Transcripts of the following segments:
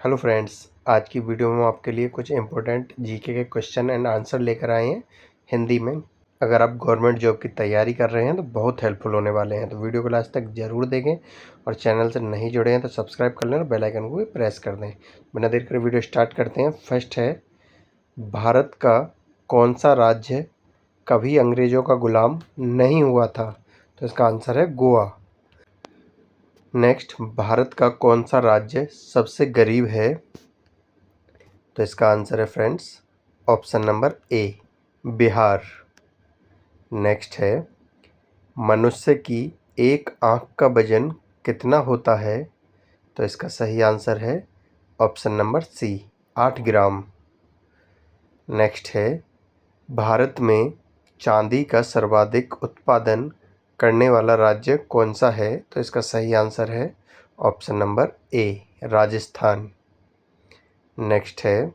Hello friends, आज की video में हम आपके लिए कुछ इम्पोर्टेंट जीके के क्वेश्चन एंड आंसर लेकर आए हैं हिंदी में। अगर आप गवर्नमेंट जॉब की तैयारी कर रहे हैं तो बहुत हेल्पफुल होने वाले हैं, तो वीडियो को लास्ट तक ज़रूर देखें और चैनल से नहीं जुड़े हैं तो सब्सक्राइब कर लें और बेल आइकन को भी प्रेस कर दें। बिना देर कर वीडियो स्टार्ट करते हैं। फर्स्ट है, भारत का कौन सा राज्य कभी अंग्रेज़ों का गुलाम नहीं हुआ था? तो इसका आंसर है गोवा। नेक्स्ट, भारत का कौन सा राज्य सबसे गरीब है? तो इसका आंसर है friends option number A, Bihar. Next है, मनुष्य की एक आँख का वजन कितना होता है? तो इसका सही आंसर है ऑप्शन नंबर सी, 8 ग्राम। नेक्स्ट है, भारत में चांदी का सर्वाधिक उत्पादन करने वाला राज्य कौन सा है? तो इसका सही आंसर है option number A, Rajasthan. Next है,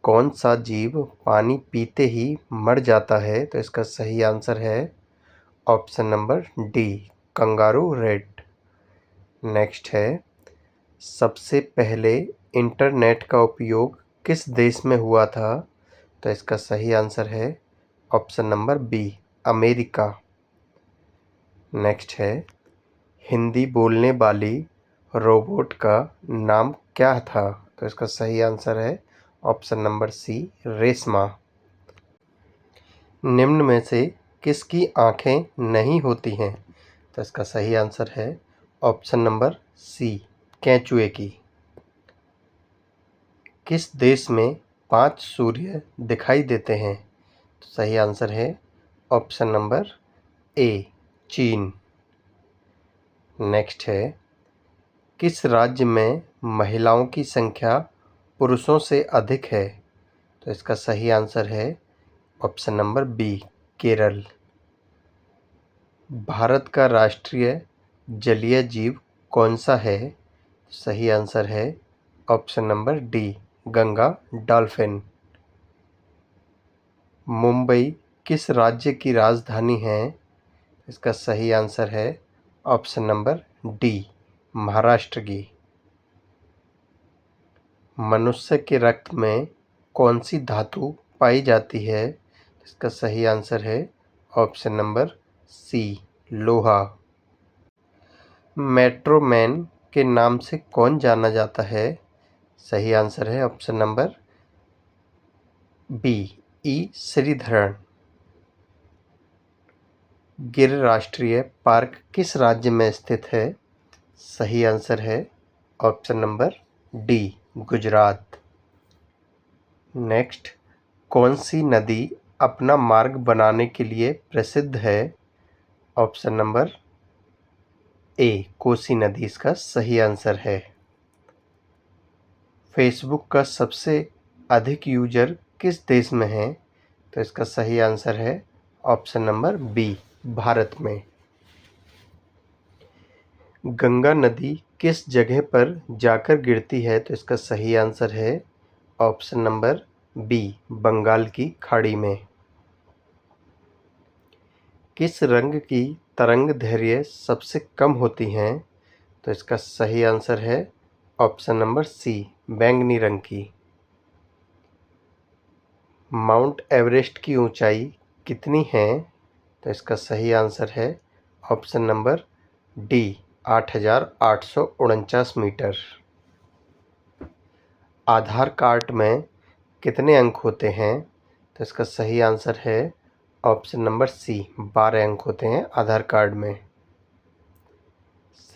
कौन सा जीव पानी पीते ही मर जाता है? तो इसका सही आंसर है option number D, kangaroo rat. Next है, सबसे पहले इंटरनेट का उपयोग किस देश में हुआ था? तो इसका सही आंसर है option number B, America. Next है, हिंदी बोलने वाली रोबोट का नाम क्या था? तो इसका सही आंसर है ऑप्शन नंबर सी, रेशमा। निम्न में से किसकी आँखें नहीं होती हैं? तो इसका सही आंसर है ऑप्शन नंबर सी, केंचुए की। किस देश में 5 सूर्य दिखाई देते हैं? तो सही आंसर है ऑप्शन नंबर ए, चीन। नेक्स्ट है, किस राज्य में महिलाओं की संख्या पुरुषों से अधिक है? तो इसका सही आंसर है option number B, Kerala. Bharat का राष्ट्रीय जलीय जीव कौन सा है? सही आंसर है option number D, Ganga dolphin. Mumbai किस राज्य की राजधानी है? इसका सही आंसर है ऑप्शन नंबर डी, महाराष्ट्र की। मनुष्य के रक्त में कौन सी धातु पाई जाती है? इसका सही आंसर है ऑप्शन नंबर सी, लोहा। मेट्रो मैन के नाम से कौन जाना जाता है? सही आंसर है ऑप्शन नंबर बी, ई, श्रीधरन। गिर राष्ट्रीय पार्क किस राज्य में स्थित है? सही आंसर है option number D, Gujarat. Next, कौन सी नदी अपना मार्ग बनाने के लिए प्रसिद्ध है? ऑप्शन नंबर ए, कोसी नदी इसका सही आंसर है। फेसबुक का सबसे अधिक यूजर किस देश में है? तो इसका सही आंसर है ऑप्शन नंबर बी, भारत में। गंगा नदी किस जगह पर जाकर गिरती है? तो इसका सही आंसर है ऑप्शन नंबर बी, बंगाल की खाड़ी में। किस रंग की तरंग दैर्घ्य सबसे कम होती हैं? तो इसका सही आंसर है ऑप्शन नंबर सी, बैंगनी रंग की। माउंट एवरेस्ट की ऊंचाई कितनी है? तो इसका सही आंसर है ऑप्शन नंबर डी, 8,849 मीटर। आधार कार्ड में कितने अंक होते हैं? तो इसका सही आंसर है ऑप्शन नंबर सी, 12 अंक होते हैं आधार कार्ड में।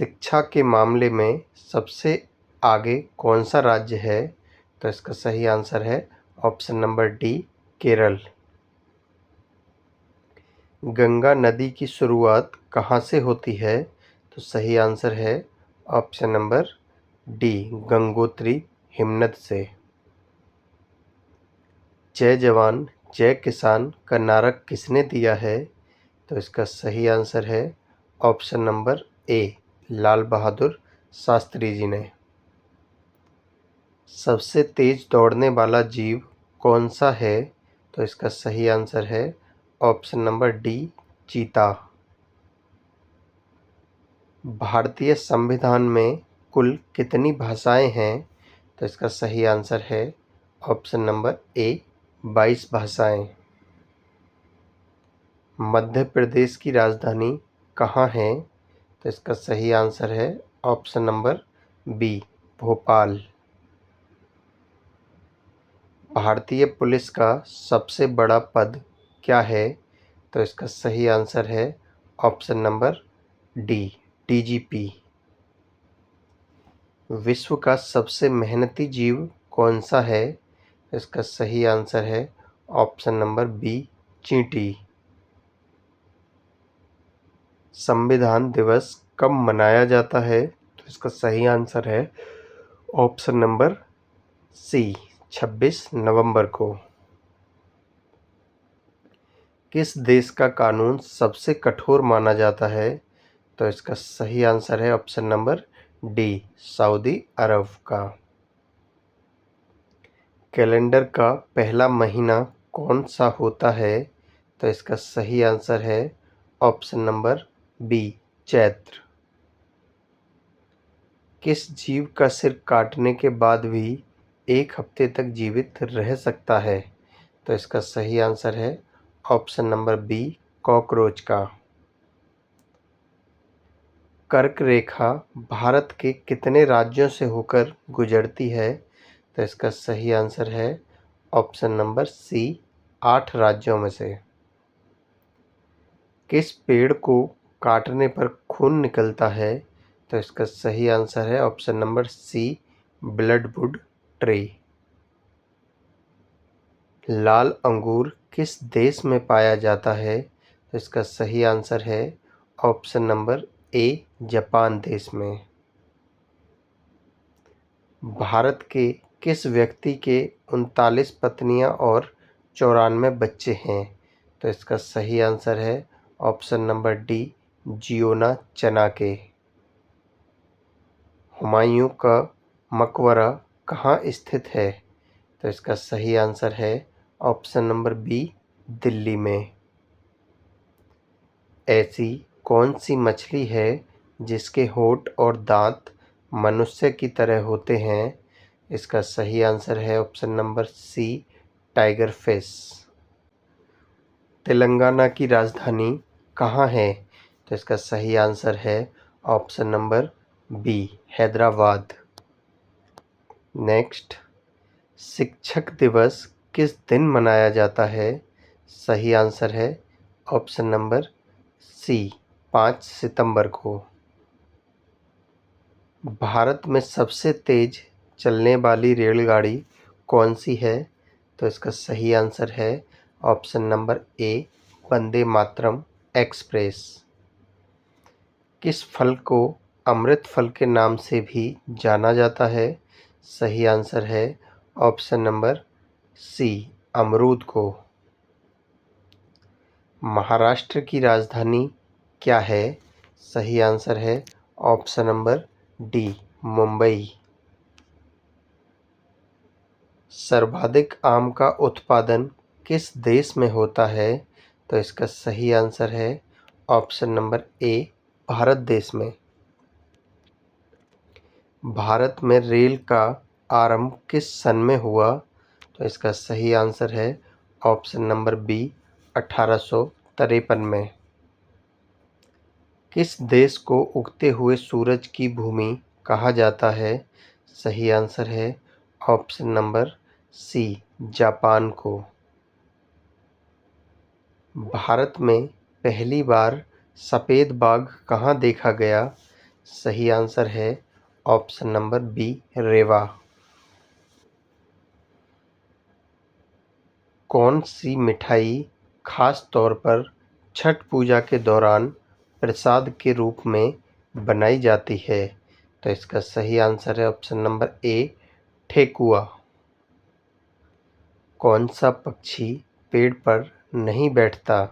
शिक्षा के मामले में सबसे आगे कौन सा राज्य है? तो इसका सही आंसर है option number D, Kerala. Ganga नदी की शुरुआत कहाँ से होती है? तो सही आंसर है ऑप्शन नंबर डी, गंगोत्री हिमनद से। जय जवान जय किसान का नारा किसने दिया है? तो इसका सही आंसर है option number A, Lal Bahadur Shastri ji ने। सबसे तेज दौड़ने वाला जीव कौन सा है? तो इसका सही आंसर है ऑप्शन नंबर डी, चीता। भारतीय संविधान में कुल कितनी भाषाएं हैं? तो इसका सही आंसर है ऑप्शन नंबर ए 22 भाषाएं। मध्य प्रदेश की राजधानी कहाँ है? तो इसका सही आंसर है ऑप्शन नंबर बी भोपाल। भारतीय पुलिस का सबसे बड़ा पद क्या है? तो इसका सही आंसर है ऑप्शन नंबर डी डीजीपी। विश्व का सबसे मेहनती जीव कौन सा है? इसका सही आंसर है ऑप्शन नंबर बी चींटी। संविधान दिवस कब मनाया जाता है? तो इसका सही आंसर है ऑप्शन नंबर सी 26 नवंबर को। किस देश का कानून सबसे कठोर माना जाता है? तो इसका सही आंसर है ऑप्शन नंबर डी सऊदी अरब का। कैलेंडर का पहला महीना कौन सा होता है? तो इसका सही आंसर है ऑप्शन नंबर बी चैत्र। किस जीव का सिर काटने के बाद भी 1 हफ्ते तक जीवित रह सकता है? तो इसका सही आंसर है ऑप्शन नंबर बी कॉकरोच का। कर्क रेखा भारत के कितने राज्यों से होकर गुजरती है? तो इसका सही आंसर है ऑप्शन नंबर सी 8 राज्यों में से। किस पेड़ को काटने पर खून निकलता है? तो इसका सही आंसर है ऑप्शन नंबर सी ब्लडवुड ट्री। लाल अंगूर किस देश में पाया जाता है? तो इसका सही आंसर है ऑप्शन नंबर ए जापान देश में। भारत के किस व्यक्ति के 39 पत्नियां और 94 बच्चे हैं? तो इसका सही आंसर है option number D Jiyona चनाके। Humayun का मकबरा कहाँ स्थित है? तो इसका सही आंसर है ऑप्शन नंबर बी दिल्ली में। ऐसी कौन सी मछली है जिसके होंठ और दांत मनुष्य की तरह होते हैं? इसका सही आंसर है option number C tiger fish. Telangana की राजधानी कहाँ है? तो इसका सही आंसर है option number B Hyderabad. Next, शिक्षक दिवस किस दिन मनाया जाता है? सही आंसर है ऑप्शन नंबर सी 5 सितंबर को। भारत में सबसे तेज चलने वाली रेलगाड़ी कौन सी है? तो इसका सही आंसर है option number A Vande Mataram express. किस फल को अमृत फल के नाम से भी जाना जाता है? सही आंसर है ऑप्शन नंबर सी अमरूद को। महाराष्ट्र की राजधानी क्या है? सही आंसर है ऑप्शन नंबर डी मुंबई। सर्वाधिक आम का उत्पादन किस देश में होता है? तो इसका सही आंसर है ऑप्शन नंबर ए भारत देश में। भारत में रेल का आरंभ किस सन में हुआ? तो इसका सही आंसर है ऑप्शन नंबर बी 1853 में। किस देश को उगते हुए सूरज की भूमि कहा जाता है? सही आंसर है ऑप्शन नंबर सी जापान को। भारत में पहली बार सफ़ेद बाघ कहाँ देखा गया? सही आंसर है ऑप्शन नंबर बी रेवा। कौन सी मिठाई खास तौर पर छठ पूजा के दौरान प्रसाद के रूप में बनाई जाती है? तो इसका सही आंसर है ऑप्शन नंबर ए ठेकुआ। कौन सा पक्षी पेड़ पर नहीं बैठता?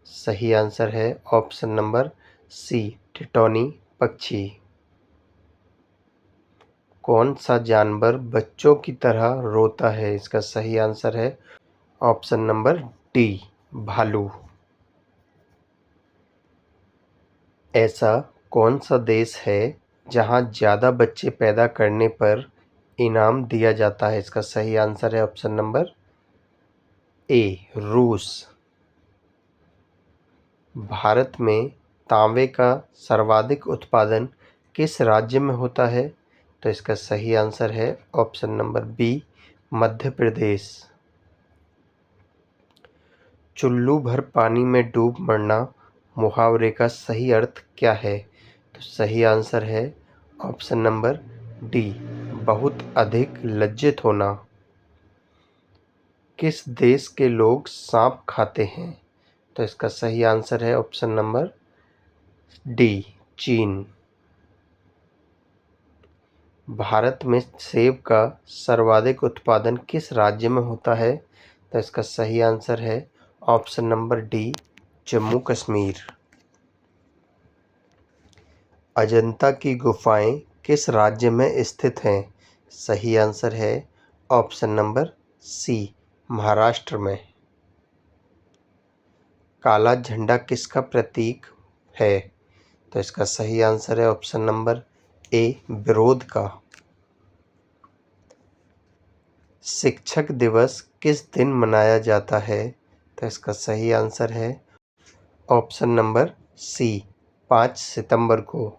सही आंसर है ऑप्शन नंबर सी टिटौनी पक्षी। कौन सा जानवर बच्चों की तरह रोता है? इसका सही आंसर है ऑप्शन नंबर डी भालू। ऐसा कौन सा देश है जहां ज़्यादा बच्चे पैदा करने पर इनाम दिया जाता है? इसका सही आंसर है ऑप्शन नंबर ए, रूस। भारत में तांबे का सर्वाधिक उत्पादन किस राज्य में होता है? तो इसका सही आंसर है option number B, Madhya Pradesh. चुल्लू भर पानी में डूब मरना मुहावरे का सही अर्थ क्या है? तो सही आंसर है ऑप्शन नंबर डी, बहुत अधिक लज्जित होना। किस देश के लोग सांप खाते हैं? तो इसका सही आंसर है ऑप्शन नंबर डी, चीन। भारत में सेब का सर्वाधिक उत्पादन किस राज्य में होता है? तो इसका सही आंसर है option number D, Jammu Kashmir. Ajanta की गुफाएं किस राज्य में स्थित हैं? सही आंसर है ऑप्शन नंबर सी, महाराष्ट्र में। काला झंडा किसका प्रतीक है? तो इसका सही आंसर है ऑप्शन नंबर ए, विरोध का। शिक्षक दिवस किस दिन मनाया जाता है? तो इसका सही आंसर है ऑप्शन नंबर सी, 5 सितंबर को।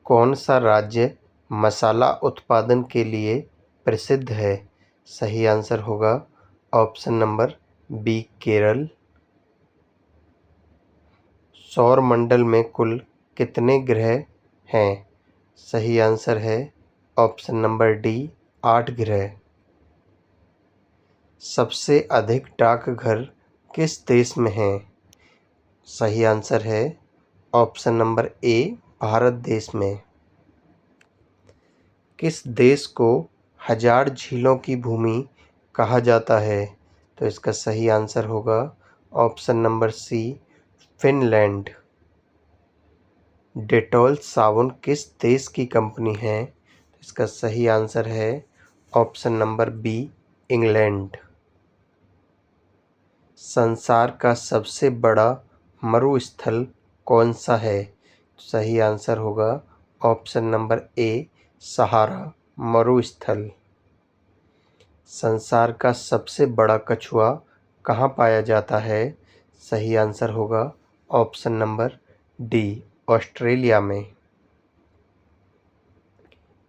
कौन सा राज्य मसाला उत्पादन के लिए प्रसिद्ध है? सही आंसर होगा ऑप्शन नंबर बी, केरल। सौरमंडल में कुल कितने ग्रह हैं? सही आंसर है ऑप्शन नंबर डी, 8 ग्रह। सबसे अधिक डाकघर किस देश में हैं? सही आंसर है ऑप्शन नंबर ए, भारत देश में। किस देश को हजार झीलों की भूमि कहा जाता है? तो इसका सही आंसर होगा option number C, Finland. Dettol साबुन किस देश की कंपनी है? इसका सही आंसर है ऑप्शन नंबर बी, इंग्लैंड। संसार का सबसे बड़ा मरुस्थल कौन सा है? सही आंसर होगा ऑप्शन नंबर ए, सहारा मरुस्थल। संसार का सबसे बड़ा कछुआ कहाँ पाया जाता है? सही आंसर होगा ऑप्शन नंबर डी, ऑस्ट्रेलिया में।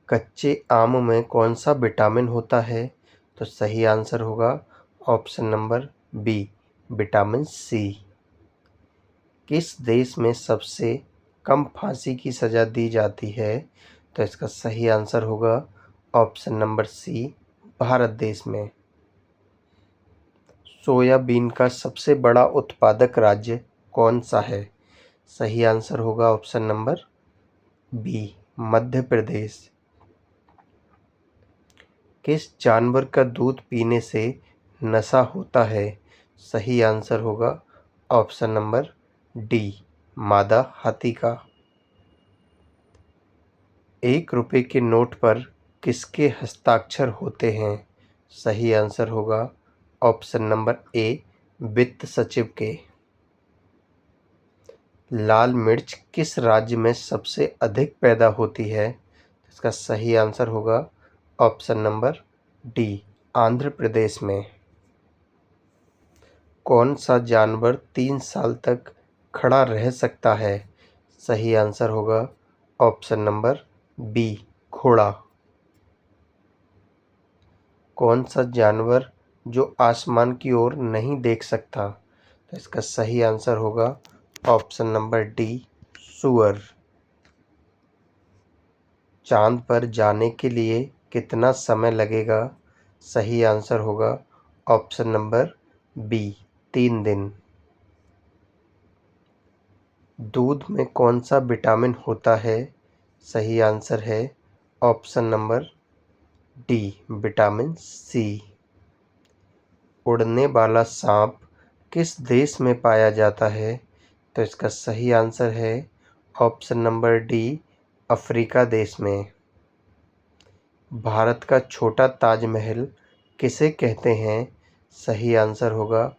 कच्चे आम में कौन सा विटामिन होता है? तो सही आंसर होगा option number B, vitamin C. किस देश में सबसे कम फांसी की सज़ा दी जाती है? तो इसका सही आंसर होगा ऑप्शन नंबर सी, भारत देश में। सोयाबीन का सबसे बड़ा उत्पादक राज्य कौन सा है? सही आंसर होगा option number B, Madhya Pradesh. किस जानवर का दूध पीने से नशा होता है? सही आंसर होगा ऑप्शन नंबर डी, मादा हाथी का। 1 रुपये के नोट पर किसके हस्ताक्षर होते हैं? सही आंसर होगा ऑप्शन नंबर ए, वित्त सचिव के। लाल मिर्च किस राज्य में सबसे अधिक पैदा होती है? इसका सही आंसर होगा option number D, Andhra Pradesh में। कौन सा जानवर 3 साल तक खड़ा रह सकता है? सही आंसर होगा ऑप्शन नंबर बी, घोड़ा। कौन सा जानवर जो आसमान की ओर नहीं देख सकता? तो इसका सही आंसर होगा ऑप्शन नंबर डी, सूअर। चांद पर जाने के लिए कितना समय लगेगा? सही आंसर होगा ऑप्शन नंबर बी, 3 दिन। दूध में कौन सा विटामिन होता है? सही आंसर है option number D, vitamin C. उड़ने वाला सांप किस देश में पाया जाता है? तो इसका सही आंसर है ऑप्शन नंबर डी, अफ्रीका देश में। भारत का छोटा ताजमहल किसे कहते हैं? सही आंसर होगा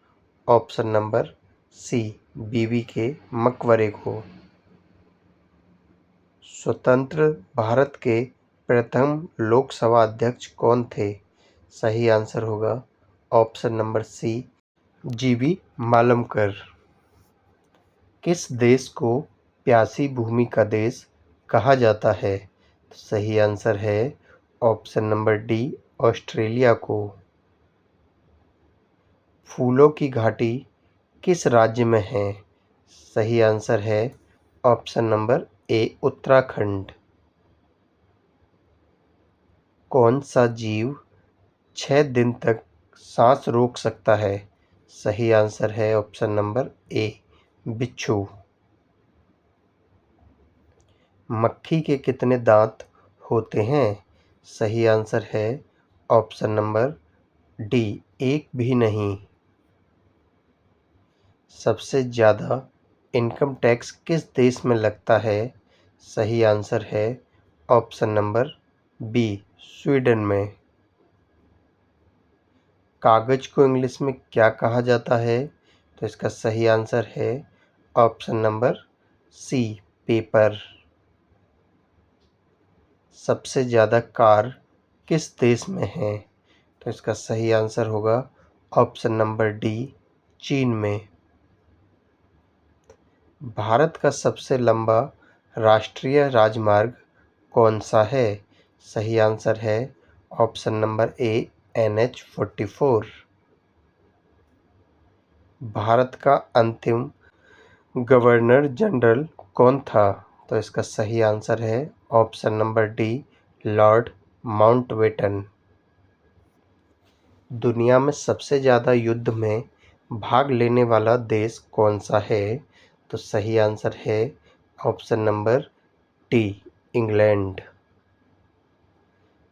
ऑप्शन नंबर सी, बीबी के मकबरे को। स्वतंत्र भारत के प्रथम लोकसभा अध्यक्ष कौन थे? सही आंसर होगा ऑप्शन नंबर सी, जीवी मालमकर। किस देश को प्यासी भूमि का देश कहा जाता है? सही आंसर है ऑप्शन नंबर डी, ऑस्ट्रेलिया को। फूलों की घाटी किस राज्य में है? सही आंसर है ऑप्शन नंबर ए, उत्तराखंड। कौन सा जीव 6 दिन तक सांस रोक सकता है? सही आंसर है ऑप्शन नंबर ए, बिच्छू। मक्खी के कितने दांत होते हैं? सही आंसर है ऑप्शन नंबर डी, एक भी नहीं। सबसे ज़्यादा इनकम टैक्स किस देश में लगता है? सही आंसर है ऑप्शन नंबर बी, स्वीडन में। कागज को इंग्लिश में क्या कहा जाता है? तो इसका सही आंसर है ऑप्शन नंबर सी, पेपर। सबसे ज़्यादा कार किस देश में है? तो इसका सही आंसर होगा ऑप्शन नंबर डी, चीन में। भारत का सबसे लंबा राष्ट्रीय राजमार्ग कौन सा है? सही आंसर है option number A, NH-44। Bharat का अंतिम गवर्नर जनरल कौन था? तो इसका सही आंसर है option number D, Lord Mountbatten. दुनिया में सबसे ज़्यादा युद्ध में भाग लेने वाला देश कौन सा है? तो सही आंसर है option number D, England.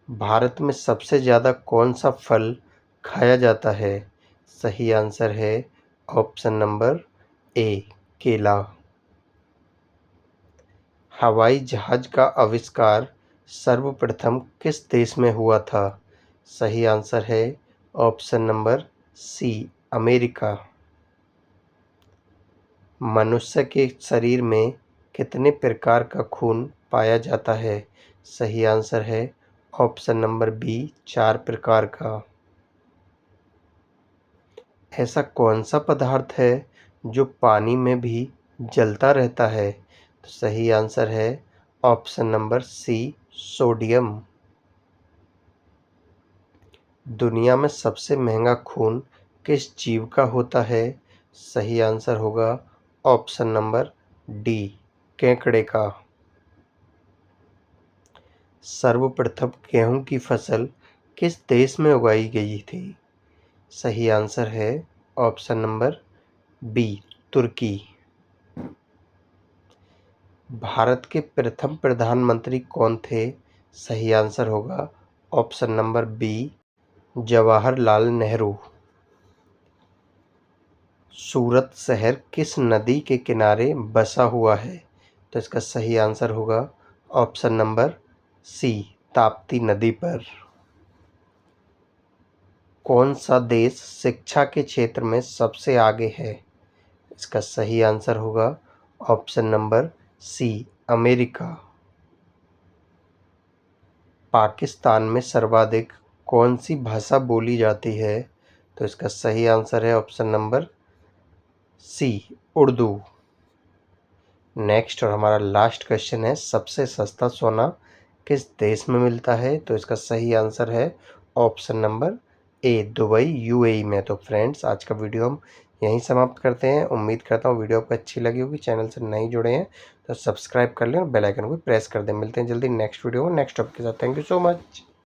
Bharat में सबसे ज़्यादा कौन सा फल खाया जाता है? सही आंसर है ऑप्शन नंबर ए, केला। हवाई जहाज का आविष्कार सर्वप्रथम किस देश में हुआ था? सही आंसर है ऑप्शन नंबर सी, अमेरिका। मनुष्य के शरीर में कितने प्रकार का खून पाया जाता है? सही आंसर है ऑप्शन नंबर बी, 4 प्रकार का। ऐसा कौन सा पदार्थ है जो पानी में भी जलता रहता है? तो सही आंसर है ऑप्शन नंबर सी, सोडियम। दुनिया में सबसे महंगा खून किस जीव का होता है? सही आंसर होगा ऑप्शन नंबर डी, केकड़े का। सर्वप्रथम गेहूं की फसल किस देश में उगाई गई थी? सही आंसर है ऑप्शन नंबर बी, तुर्की। भारत के प्रथम प्रधानमंत्री कौन थे? सही आंसर होगा option number B, Jawaharlal Nehru. Surat शहर किस नदी के किनारे बसा हुआ है? तो इसका सही आंसर होगा ऑप्शन नंबर सी, ताप्ती नदी पर। कौन सा देश शिक्षा के क्षेत्र में सबसे आगे है? इसका सही आंसर होगा option number C, America. Pakistan में सर्वाधिक कौन सी भाषा बोली जाती है? तो इसका सही आंसर है option number C, Urdu. Next और हमारा लास्ट क्वेश्चन है, सबसे सस्ता सोना किस देश में मिलता है? तो इसका सही आंसर है option number A, Dubai, UAE में। तो फ्रेंड्स, आज का वीडियो हम यहीं समाप्त करते हैं। उम्मीद करता हूँ वीडियो आपको अच्छी लगी होगी। चैनल से नहीं जुड़े हैं तो सब्सक्राइब कर लें और बेल आइकन को प्रेस कर दें। मिलते हैं जल्दी नेक्स्ट वीडियो में नेक्स्ट टॉपिक के साथ। Thank you so much.